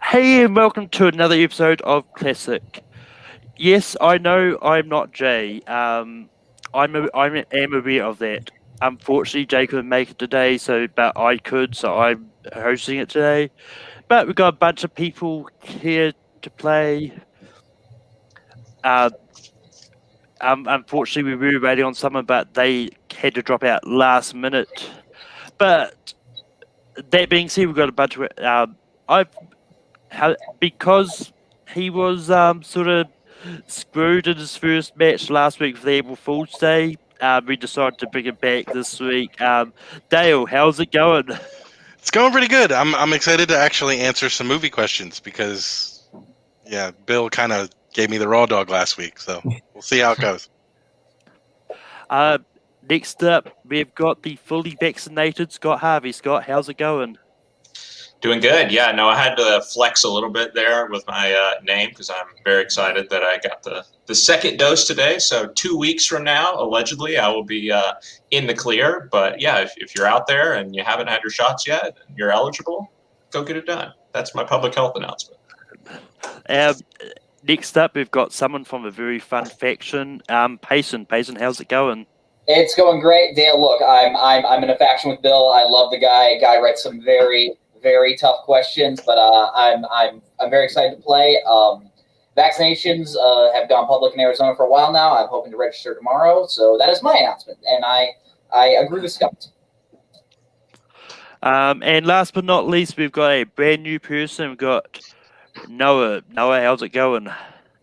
Hey, and welcome to another episode of Classic. Yes, I know I'm not Jay. I am aware of that. Unfortunately, Jay couldn't make it today, but I could, so I'm hosting it today. But we've got a bunch of people here to play. Uh, Unfortunately, we were waiting on someone, but they had to drop out last minute. But that being said, we've got a bunch of I've because he was sort of screwed in his first match last week for the April Fool's Day. We decided to bring him back this week. Dale, how's it going? It's going pretty good. I'm excited to actually answer some movie questions because, yeah, Bill kind of gave me the raw dog last week, so we'll see how it goes. Next up, we've got the fully vaccinated Scott Harvey. Scott, how's it going? Doing good. Yeah, no, I had to flex a little bit there with my name because I'm very excited that I got the second dose today. So 2 weeks from now, allegedly, I will be in the clear. But yeah, if you're out there and you haven't had your shots yet, and you're eligible, go get it done. That's my public health announcement. Next up, we've got someone from a very fun faction, Payson. Payson, how's it going? It's going great, Dale. Look, I'm in a faction with Bill. I love the guy. Guy writes some very tough questions, but I'm very excited to play. Vaccinations have gone public in Arizona for a while now. I'm hoping to register tomorrow, so that is my announcement, and I agree with Scott. And last but not least, we've got a brand new person. We've got Noah. Noah, how's it going?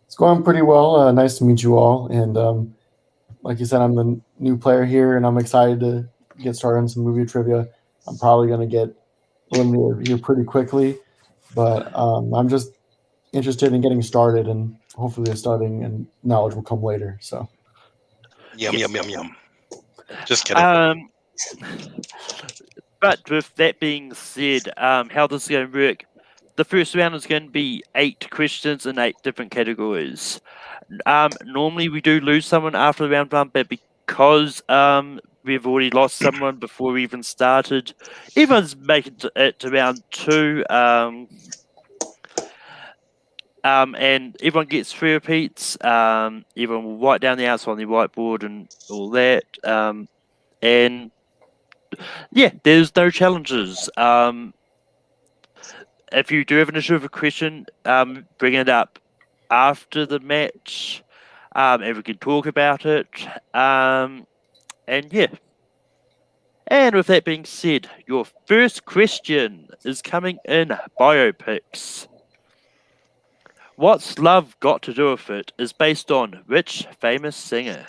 It's going pretty well. Nice to meet you all. And like you said, I'm the new player here, and I'm excited to get started on some movie trivia. I'm probably going to get eliminated here pretty quickly, but I'm just interested in getting started, and hopefully the starting and knowledge will come later. So, Yum. Just kidding. But with that being said, how this is going to work, the first round is going to be 8 questions in 8 different categories. Normally we do lose someone after round 1, but because we've already lost someone before we even started, everyone's making it to round 2. And everyone gets 3 repeats. Everyone will write down the answer on the whiteboard and all that. And yeah, there's no challenges. If you do have an issue with a question, bring it up after the match, and we can talk about it. And yeah. And with that being said, your first question is coming in biopics. What's Love Got to Do with It is based on which famous singer?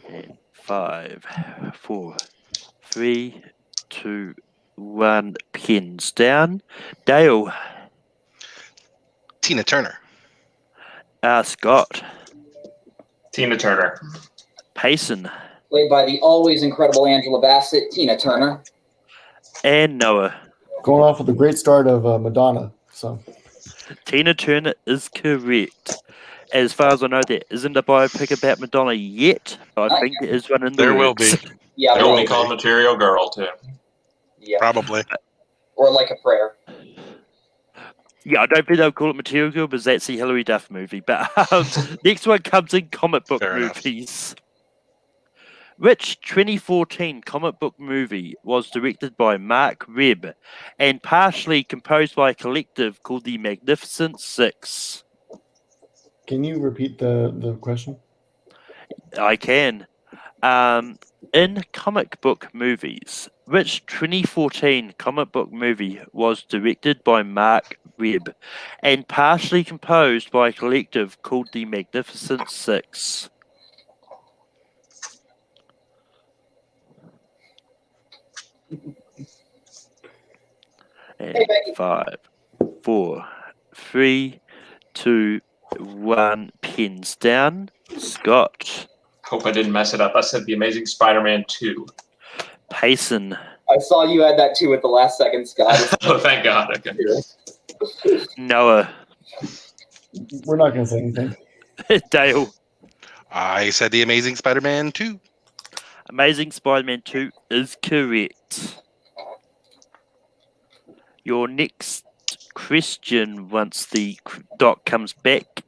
And 5, 4, 3, 2, 1. Pins down. Dale. Tina Turner. Scott. Tina Turner. Payson. Played by the always incredible Angela Bassett, Tina Turner. And Noah. Going off with a great start of Madonna. So, Tina Turner is correct. As far as I know, there isn't a biopic about Madonna yet, but I think there is one in the There will works. be. Yeah, They're only called Material Girl, too. yeah, Probably. or Like a Prayer. Yeah, I don't think they'll call it Material Girl, because that's the Hilary Duff movie. But next one comes in comic book Fair enough. movies. Which 2014 comic book movie was directed by Mark Webb and partially composed by a collective called the Magnificent Six? can you repeat the question? I can. In comic book movies, which 2014 comic book movie was directed by Mark Webb and partially composed by a collective called the Magnificent Six? And Hey, Becky. 5, 4, 3, 2, 1. Pins down. Scott. Hope I didn't mess it up. I said The Amazing Spider-Man 2. Payson. I saw you add that too at the last second, Scott. Oh, thank God. Okay. Noah. We're not going to say anything. Dale. I said The Amazing Spider-Man 2. Amazing Spider-Man 2 is correct. Your next question, once the doc comes back,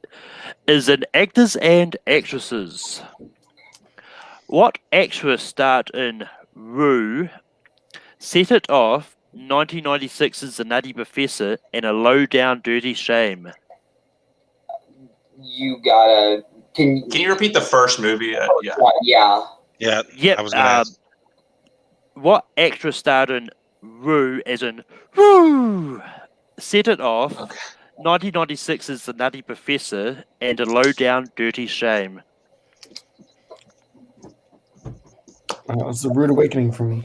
is in actors and actresses. What actress starred in Rue, Set It Off, 1996's The Nutty Professor, and A Low Down Dirty Shame? You gotta. Can you repeat the first movie? Yeah. Yeah. Yeah, Yep. I was going to ask. What actress starred in Rue, as in Rue, Set It Off, 1996's The Nutty Professor, and A Low Down Dirty Shame? It's a rude awakening for me.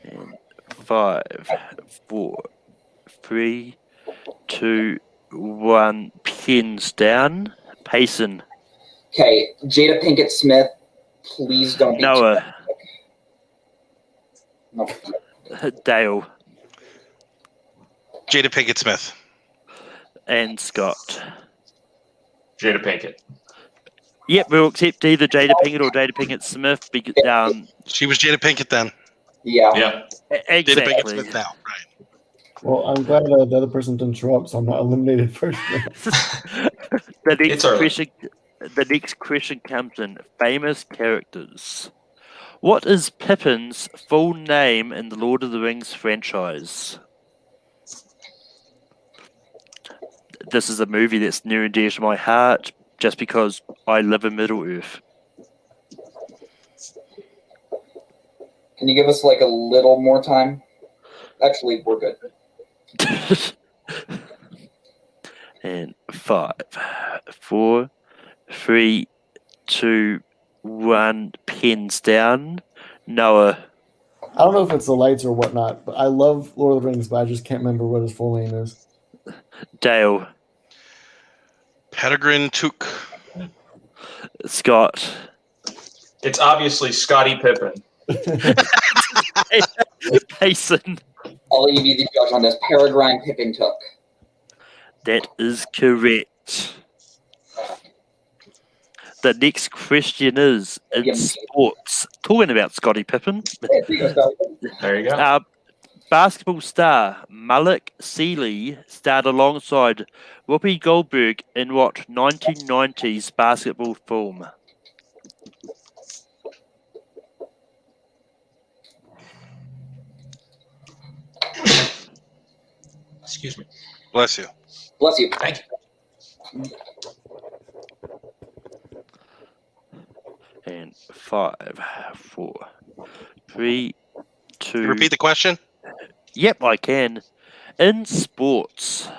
And 5, 4, 3, 2, 1. Pens down. Payson. Okay, Jada Pinkett Smith. Please don't be Noah. No. Dale. Jada Pinkett Smith. And Scott. Jada Pinkett. Yep, we'll accept either Jada Pinkett or Jada Pinkett Smith. Because, She was Jada Pinkett then. Yeah. Yeah. Jada Pinkett exactly. Smith now. Right. Well, I'm glad the other person didn't show up, so I'm not eliminated first. The next question comes in famous characters. What is Pippin's full name in the Lord of the Rings franchise? This is a movie that's near and dear to my heart, just because I live in Middle-earth. Can you give us like a little more time? Actually, we're good. And 5, 4, 3, 2, 1. Pens down. Noah. I don't know if it's the lights or whatnot, but I love Lord of the Rings, but I just can't remember what his full name is. Dale. Peregrine Took. Scott. It's obviously Scottie Pippen. Payson. I'll let you be the judge on this. Peregrine Pippin took. That is correct. The next question is in sports. Talking about Scottie Pippen. There you go. Basketball star Malik Sealy starred alongside Whoopi Goldberg in what 1990s basketball film? Excuse me. Bless you. Bless you. Thank you. And 5, 4, 3, 2. Can you repeat the question? Yep, I can. In sports,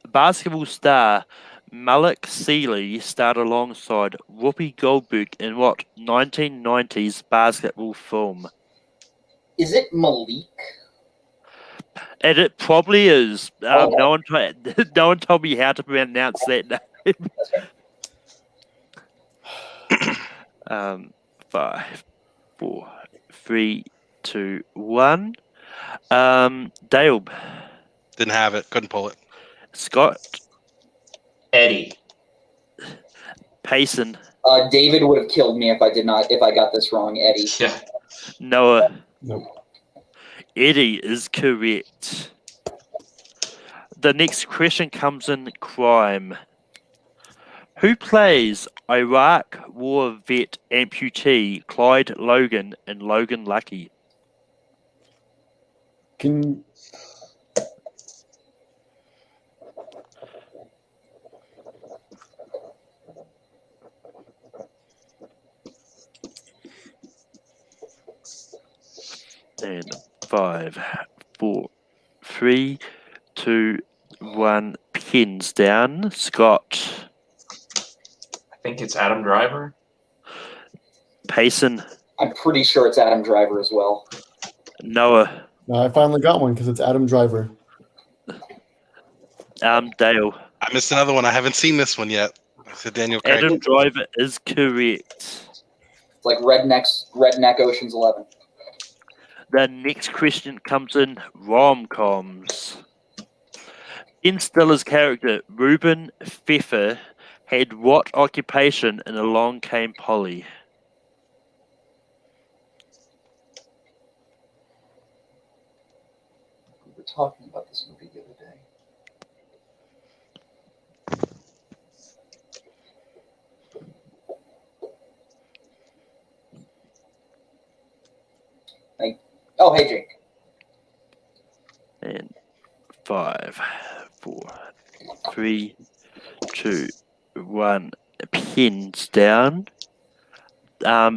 basketball star Malik Sealy starred alongside Whoopi Goldberg in what 1990s basketball film? Is it Malik? And it probably is. No one told me how to pronounce that name. 5, 4, 3, 2, 1. Dale. Didn't have it. Couldn't pull it. Scott. Eddie. Payson. David would have killed me if I got this wrong. Eddie. Yeah. Noah. Nope. Eddie is correct. The next question comes in crime. Who plays Iraq War vet amputee Clyde Logan in Logan Lucky? Can And 5, 4, 3, 2, 1. Pens down. Scott. I think it's Adam Driver. Payson. I'm pretty sure it's Adam Driver as well. Noah. I finally got one because it's Adam Driver. Dale. I missed another one. I haven't seen this one yet. I said Daniel Craig. Adam Driver is correct. It's like Redneck Ocean's 11. The next question comes in rom-coms. Ben Stiller's character, Reuben Pfeffer, had what occupation in Along Came Polly? We were talking about this movie the other day. Oh, hey, Jake. And 5, 4, 3, 2, 1. Pins down.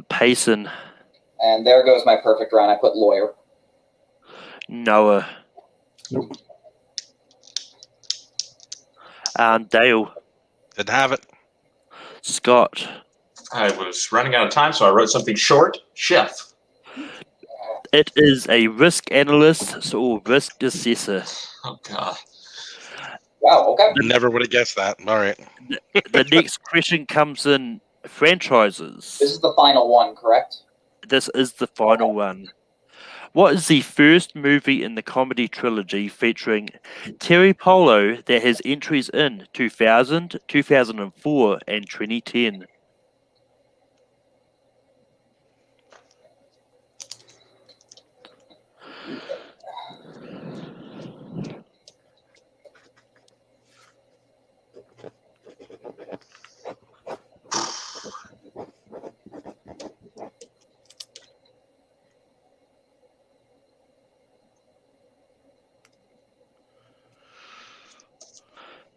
Payson. And there goes my perfect round. I put lawyer. Noah. Nope. Dale. Didn't have it. Scott. I was running out of time, so I wrote something short. Chef. It is a risk analyst or risk assessor. Oh, God. Wow, okay. Never would have guessed that. All right. The next question comes in franchises. This is the final one, correct? This is the final one. What is the first movie in the comedy trilogy featuring Terry Polo that has entries in 2000, 2004, and 2010?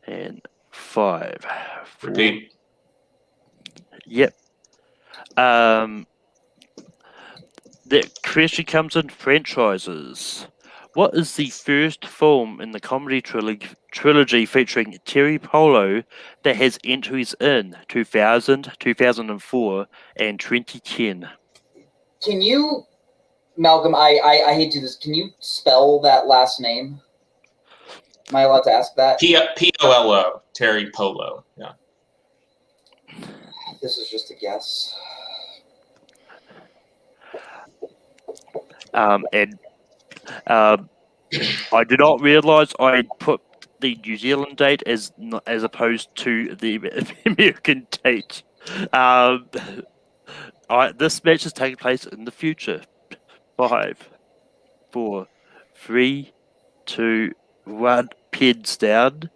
And 5, 4. Repeat. Yep. The question comes in franchises. What is the first film in the comedy trilogy featuring Terry Polo that has entries in 2000, 2004, and 2010? Can you, Malcolm, I hate to do this. Can you spell that last name? Am I allowed to ask that? P-O-L-O. Terry Polo. Yeah. This is just a guess. I did not realise I had put the New Zealand date as opposed to the American date. This match is taking place in the future. 5, 4, 3, 2, 1. Pins down.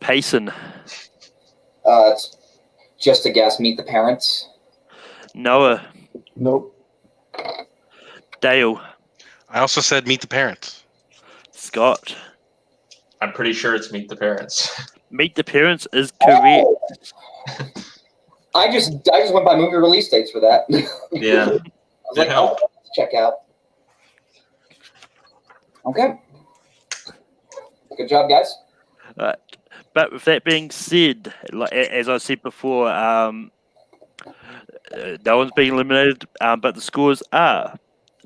Payson. It's just a guess. Meet the Parents. Noah. Nope. Dale. I also said Meet the Parents. Scott. I'm pretty sure it's Meet the Parents. Meet the Parents is correct. I just went by movie release dates for that. Yeah. I was like, oh, let's check out. Okay. Good job, guys. But with that being said, as I said before, no one's being eliminated, but the scores are: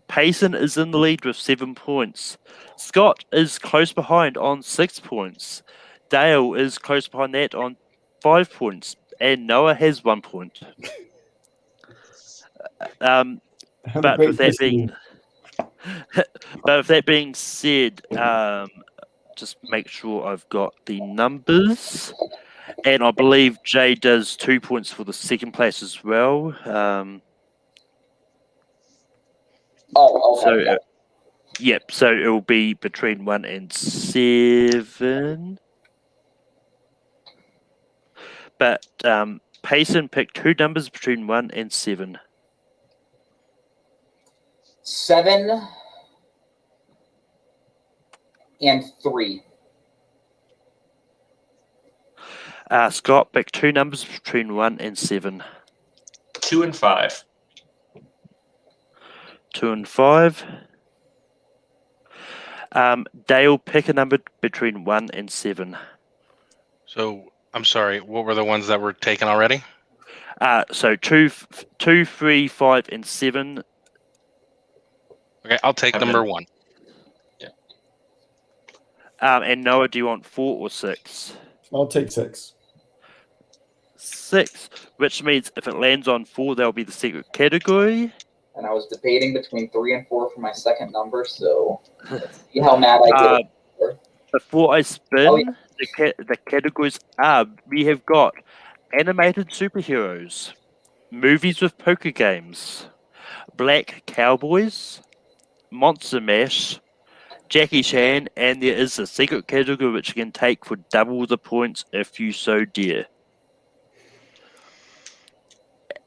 Payson is in the lead with 7 points. Scott is close behind on 6 points. Dale is close behind that on 5 points. And Noah has 1 point. But with that being said, just make sure I've got the numbers. And I believe Jay does 2 points for the second place as well. Okay. So it will be between 1 and 7. But Payson picked 2 numbers between 1 and 7. 7 and 3. Scott picked 2 numbers between 1 and 7. 2 and 5. 2 and 5. Dale, pick a number between 1 and 7. So, I'm sorry, what were the ones that were taken already? So 2, 3, 5, and 7. Okay, I'll take number 1. Yeah. And Noah, do you want 4 or 6? I'll take 6. 6, which means if it lands on 4, that'll be the secret category. And I was debating between 3 and 4 for my second number, so let's see how mad I get. Before I spin, Oh, yeah. the categories are: we have got animated superheroes, movies with poker games, black cowboys, Monster Mash, Jackie Chan, and there is a secret category which you can take for double the points if you so dare.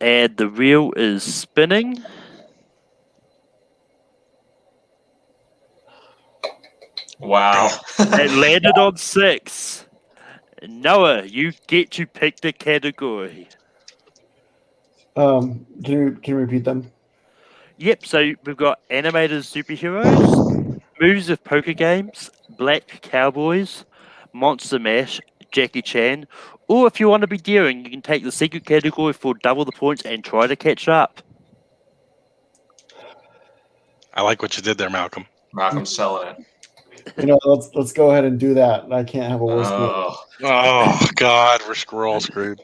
And the wheel is spinning. Wow. It landed on 6. Noah, you get to pick the category. Can you repeat them? Yep, so we've got animated superheroes, movies with poker games, black cowboys, Monster Mash, Jackie Chan, or if you want to be daring, you can take the secret category for double the points and try to catch up. I like what you did there, Malcolm. Malcolm's selling it. Let's go ahead and do that. I can't have a worse one. Oh God, we're all screwed.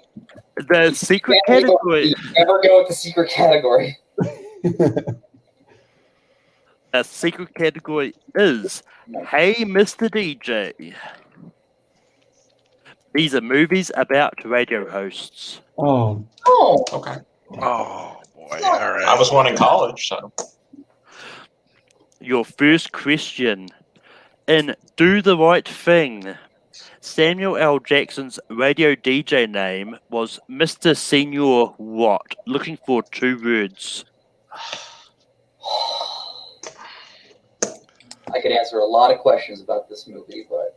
The secret category. You never go with the secret category. The secret category is Hey Mr. DJ. These are movies about radio hosts. Oh, Okay. Oh boy! All right. I was one in college, so. Your first question. In Do the Right Thing, Samuel L. Jackson's radio DJ name was Mr. Senior what? Looking for 2 words. I could answer a lot of questions about this movie, but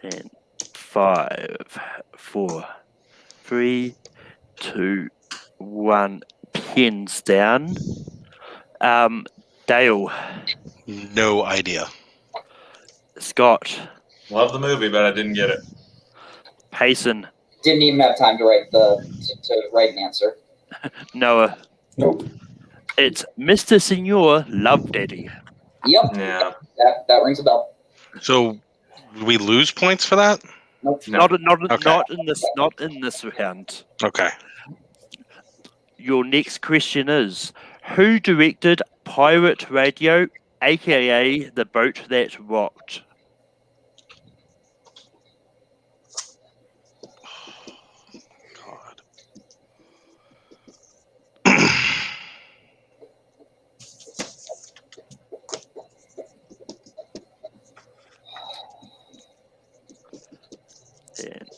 And 5, 4, 3, 2, 1. Pens down. Dale. No idea. Scott. Love the movie, but I didn't get it. Payson. didn't even have time to write an answer. Noah. nope. It's Mr. Senor Love Daddy. Yep. Yeah. That rings a bell. So we lose points for that? Nope. No. Not in this round. Okay. Your next question is: who directed Pirate Radio, aka The Boat That Rocked? God. And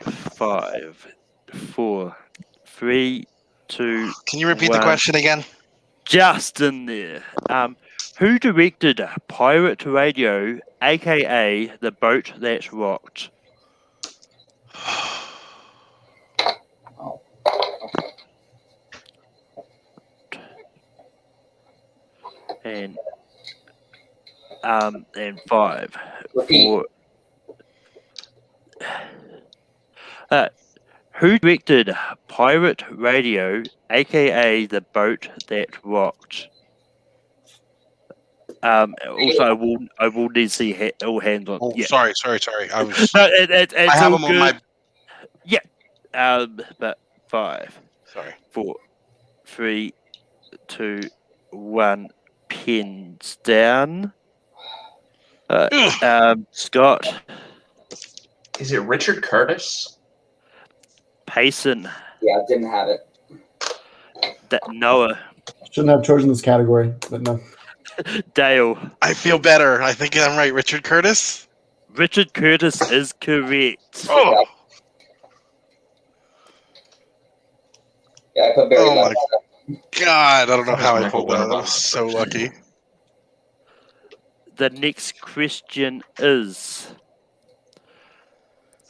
5, 4, 3, 2. Can you repeat the 1. question again? Just in there. Who directed Pirate Radio, aka The Boat That Rocked? And 5, Repeat. 4. Who directed Pirate Radio, aka The Boat That Rocked? Also, I will need to see all hands on. Oh, Yeah. sorry. I was. No, it's I have all them on good. my. Yeah. But 5, Sorry. 4, 3, 2, 1. Pins down. Scott. Is it Richard Curtis? Payson. Yeah, didn't have it. Noah. Shouldn't have chosen this category, but no. Dale. I feel better. I think I'm right. Richard Curtis? Richard Curtis is correct. Oh, Yeah, I put Barry Oh, Lyndon. God. I don't know how I Michael pulled that. I Winterbottom. was so lucky. The next question is: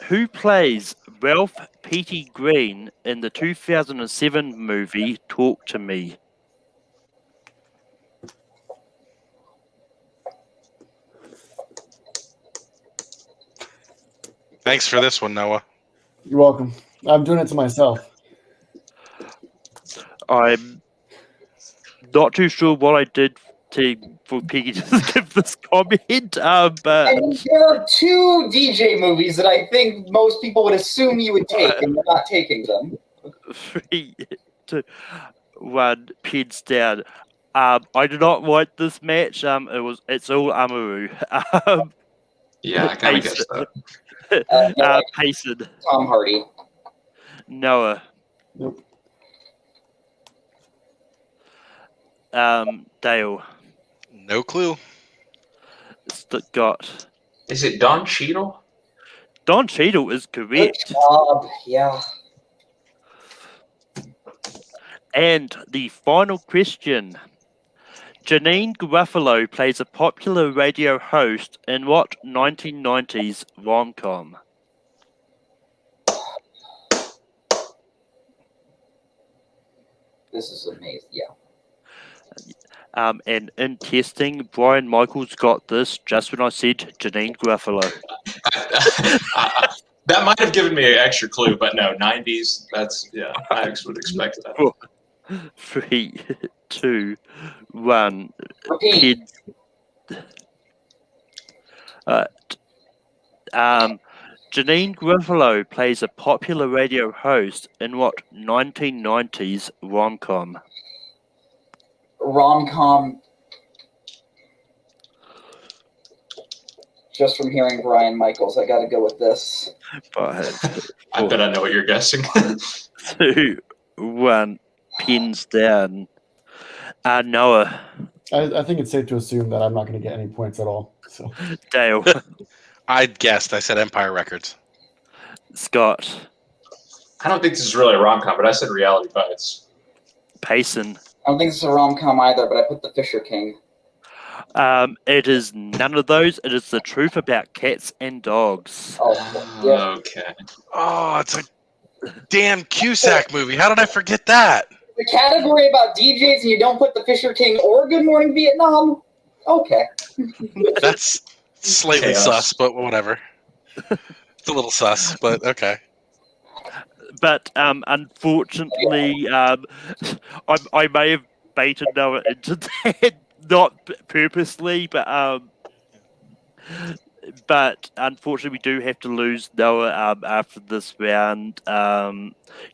who plays Ralph Petey Green in the 2007 movie Talk to Me? Thanks for this one, Noah. You're welcome. I'm doing it to myself. I'm not too sure what I did for Peggy to give this comment, but I mean, there are 2 DJ movies that I think most people would assume you would take, and you're not taking them. 3, 2, 1. Pins down. I did not write this match. It's all Amaru. Yeah, I kind of guessed that. No, Payson. Tom Hardy. Noah. Nope. Dale. No clue. Scott. Is it Don Cheadle? Don Cheadle is Good correct. job. Yeah. And the final question. Janine Garofalo plays a popular radio host in what 1990s rom-com? This is amazing. Yeah. And in testing, Brian Michaels got this just when I said Janine Garofalo. That might have given me an extra clue, but no, 90s. I would expect that. 3, 2, 1. Repeat. Janine Garofalo plays a popular radio host in what 1990s rom-com? Rom-com. Just from hearing Brian Michaels, I got to go with this. 5, I bet I know what you're guessing. 2, 1. Pins down. Noah. I think it's safe to assume that I'm not going to get any points at all. So Dale. I guessed. I said Empire Records. Scott. I don't think this is really a rom-com, but I said Reality Bites. Payson. I don't think this is a rom-com either, but I put The Fisher King. It is none of those. It is The Truth About Cats and Dogs. Oh, yeah. Okay. Oh, it's a damn Cusack movie. How did I forget that? The category about DJs and you don't put The Fisher King or Good Morning Vietnam? Okay. That's slightly Chaos. sus, but whatever. It's a little sus, but okay. But unfortunately, I may have baited Noah into that, not purposely, but unfortunately we do have to lose Noah after this round.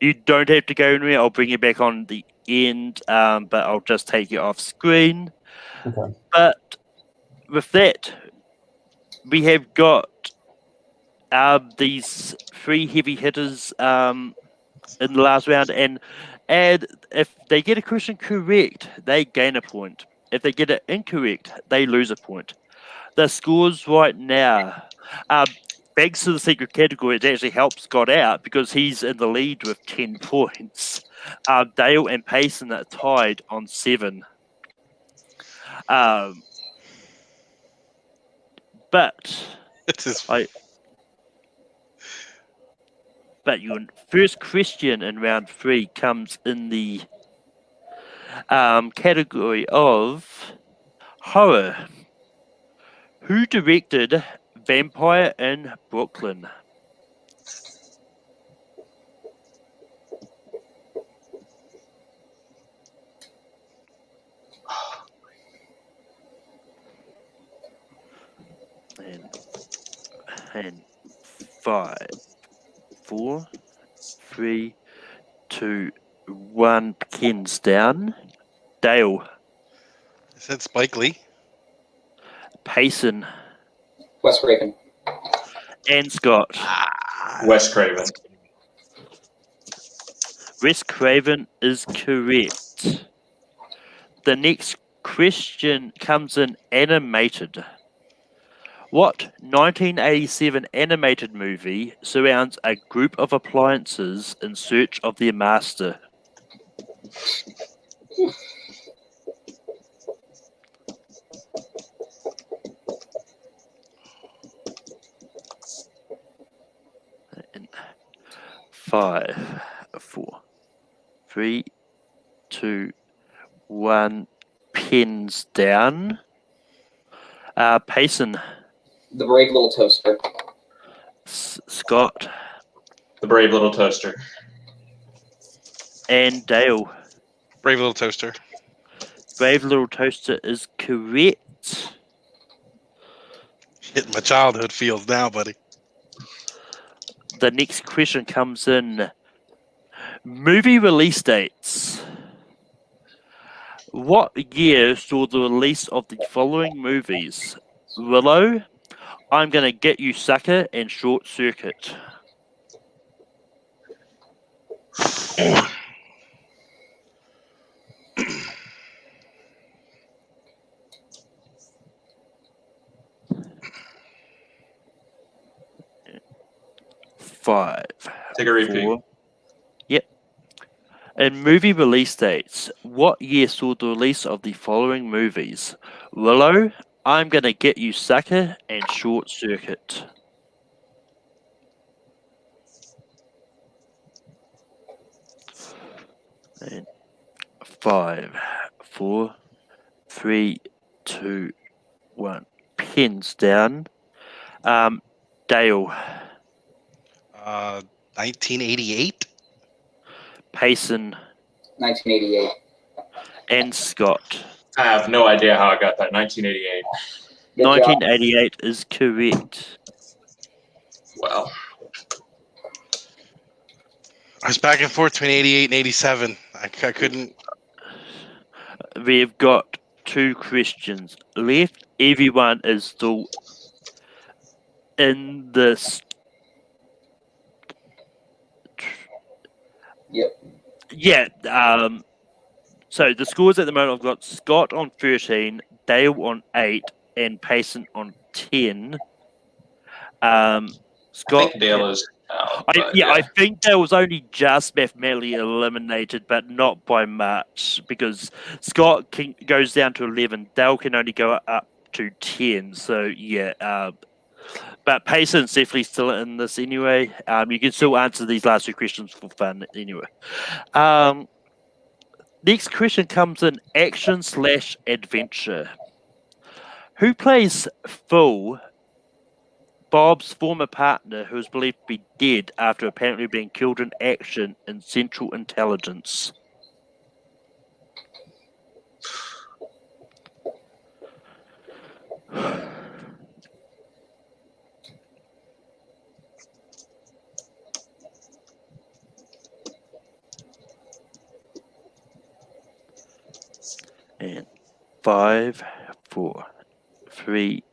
You don't have to go anywhere. I'll bring you back on the end, but I'll just take you off screen. okay. But with that, we have got these 3 heavy hitters in the last round, and if they get a question correct, they gain a point. If they get it incorrect, they lose a point. The scores right now, thanks to the secret category, it actually helps Scott out because he's in the lead with 10 points. Dale and Payson are tied on 7. But This is But your first question in round 3 comes in the category of horror. Who directed Vampire in Brooklyn? And 5, 4, 3, 2, 1. Pins down. Dale. I said Spike Lee. Payson. Wes Craven. And Scott. Wes Craven. Wes Craven is correct. The next question comes in animated. What 1987 animated movie surrounds a group of appliances in search of their master? In 5, 4, 3, 2, 1. Pins down. Payson. The Brave Little Toaster. Scott. The Brave Little Toaster. And Dale. Brave Little Toaster. Brave Little Toaster is correct. Hitting my childhood feels now, buddy. The next question comes in. Movie release dates. What year saw the release of the following movies? Willow, I'm Gonna Get You Sucker, and Short Circuit. Five. Take a repeat. 4. Yep. And movie release dates. What year saw the release of the following movies? Willow, I'm Gonna Get You Sucker, and Short Circuit. And 5, 4, 3, 2, 1. Pins down. Dale, 1988. Payson, 1988. and Scott. I have no idea how I got that. 1988. Good job. 1988 is correct. Well, I was back and forth between 88 and 87. I couldn't. We've got 2 questions left. Everyone is still in this. Yep. Yeah. So the scores at the moment, I've got Scott on 13, Dale on 8, and Payson on 10. I Scott. think Dale is out. I think Dale was only just mathematically eliminated, but not by much, because Scott goes down to 11. Dale can only go up to 10. So yeah. But Payson's definitely still in this anyway. You can still answer these last 2 questions for fun anyway. Next question comes in action/adventure. Who plays Phil, Bob's former partner, who is believed to be dead after apparently being killed in action in Central Intelligence? And 5, 4, 3,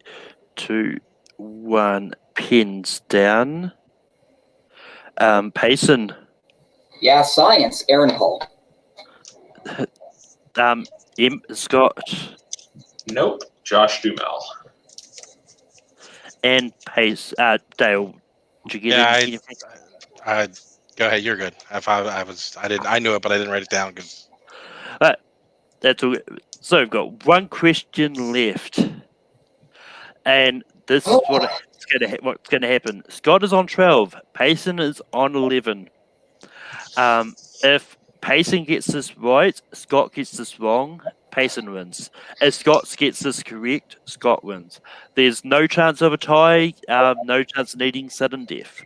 2, 1. Pins down. Payson. Yeah, science. Aaron Hall. Scott. Nope. Josh Duhamel. And Dale. Did you get anything? Go ahead. You're good. I knew it, but I didn't write it down because. That's all. So we've got 1 question left, and this is what's going to happen. Scott is on 12. Payson is on 11. If Payson gets this right, Scott gets this wrong, Payson wins. If Scott gets this correct, Scott wins. There's no chance of a tie. No chance of needing sudden death.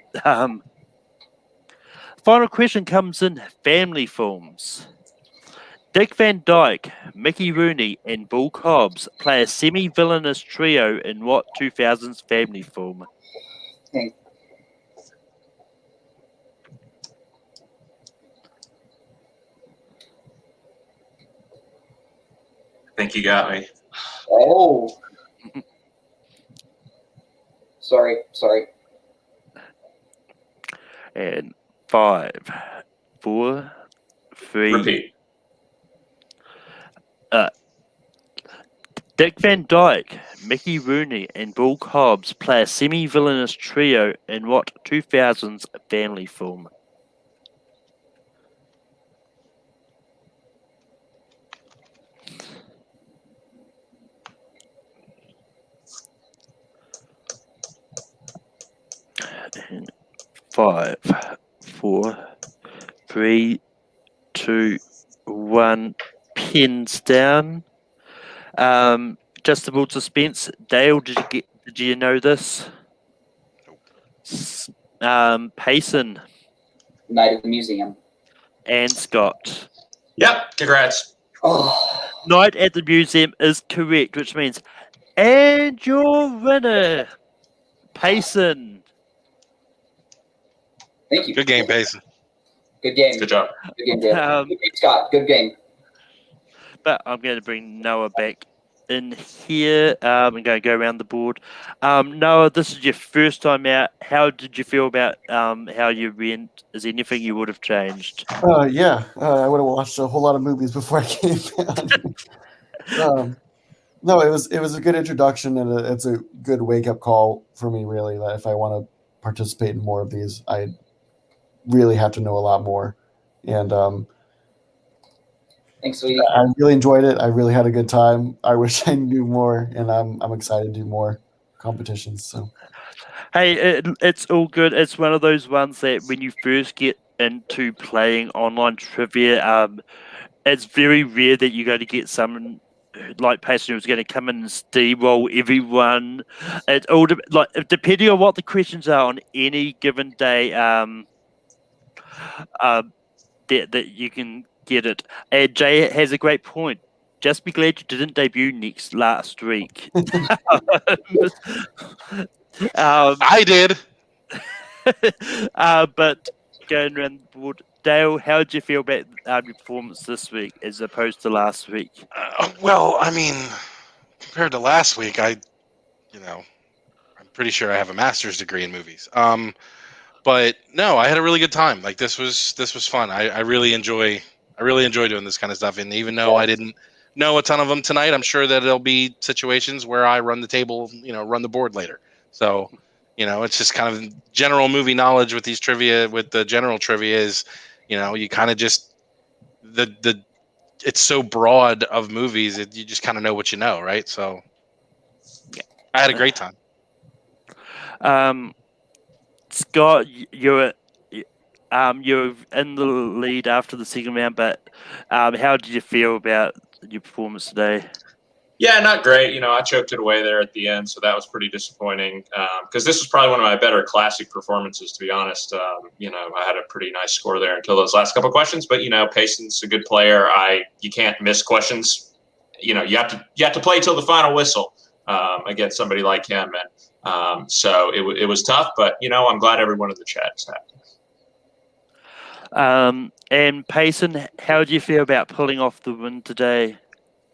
Final question comes in family films. Dick Van Dyke, Mickey Rooney, and Bull Cobbs play a semi-villainous trio in what 2000s family film? Okay. I think you got me. Oh. Sorry. And 5, 4, 3. Repeat. Dick Van Dyke, Mickey Rooney, and Bull Cobbs play a semi-villainous trio in what 2000s family film? And 5, 4, 3, 2, 1. Pins down. Just a little suspense. Dale, did you know this? Payson. Night at the Museum. And Scott. Yep. Congrats. Oh. Night at the Museum is correct, which means, and your winner, Payson. Thank you. Good game, Payson. Good game. Good job. Good game, Dale. Um, Good game, Scott. Good game. But I'm going to bring Noah back in here. I'm going to go around the board. Noah, this is your first time out. How did you feel about how you went? Is there anything you would have changed? Yeah, I would have watched a whole lot of movies before I came down. No, it was a good introduction, and it's a good wake up call for me. Really, that if I want to participate in more of these, I really have to know a lot more. And Thanks, sweetie. I really enjoyed it. I really had a good time. I wish I knew more, and I'm excited to do more competitions. So Hey, it's all good. It's one of those ones that when you first get into playing online trivia, it's very rare that you're going to get someone like Payson who's going to come in and steamroll everyone. It all like depending on what the questions are on any given day, that you can get it. And Jay has a great point. Just be glad you didn't debut last week. I did. But going around the board, Dale, how did you feel about your performance this week as opposed to last week? Well, I mean, compared to last week, I'm pretty sure I have a master's degree in movies. But no, I had a really good time. Like this was fun. I really enjoy doing this kind of stuff. And even though I didn't know a ton of them tonight, I'm sure that there'll be situations where I run the table, run the board later. So, it's just kind of general movie knowledge with these trivia. With the general trivia is, you kind of just it's so broad of movies, you just kind of know what you know, right? So, I had a great time. Scott, you're in the lead after the second round, but how did you feel about your performance today? Yeah, not great. I choked it away there at the end, so that was pretty disappointing. Because this was probably one of my better classic performances, to be honest. I had a pretty nice score there until those last couple of questions. But Payson's a good player. You can't miss questions. You have to play till the final whistle against somebody like him, and so it was tough. But I'm glad everyone in the chat is happy. And Payson, how do you feel about pulling off the win today?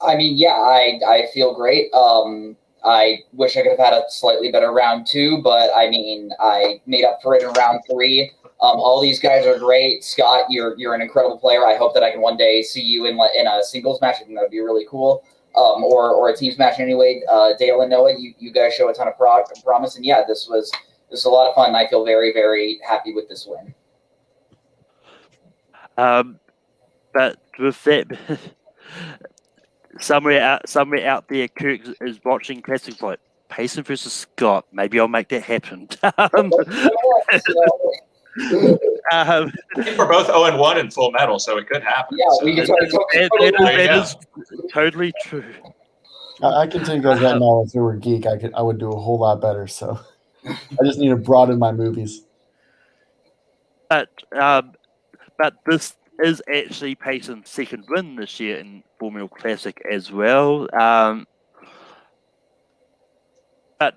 I mean, yeah, I feel great. I wish I could have had a slightly better round 2, but I mean, I made up for it in round 3. All these guys are great. Scott, you're an incredible player. I hope that I can one day see you in a singles match. I think that would be really cool. Or a teams match anyway. Dale and Noah, you guys show a ton of promise, and yeah, this was a lot of fun. I feel very, very happy with this win. But with that. Somewhere out there, Kirk is watching classics like Payson versus Scott. Maybe I'll make that happen. I think we're both 0-1 in Full Metal, so it could happen. Yeah, we can that is totally true. I can tell you guys right now, if it were Geek, I would do a whole lot better. So I just need to broaden my movies. But this is actually Payson's second win this year in Formula Classic as well. But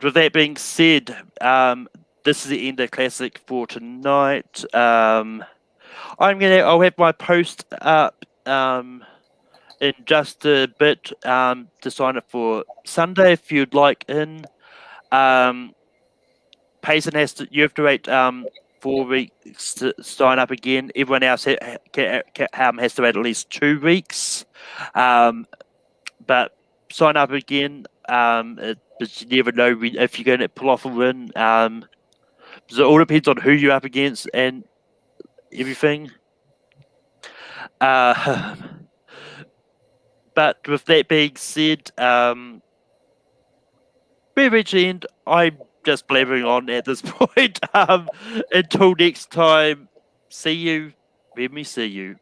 with that being said, this is the end of Classic for tonight. I'll have my post up in just a bit to sign up for Sunday if you'd like in. Payson you have to wait 4 weeks to sign up again. Everyone else has to wait at least 2 weeks. But sign up again. But you never know if you're going to pull off a win. So it all depends on who you're up against and everything. But with that being said, we reached the end. I'm just blabbering on at this point. Until next time, see you when we see you.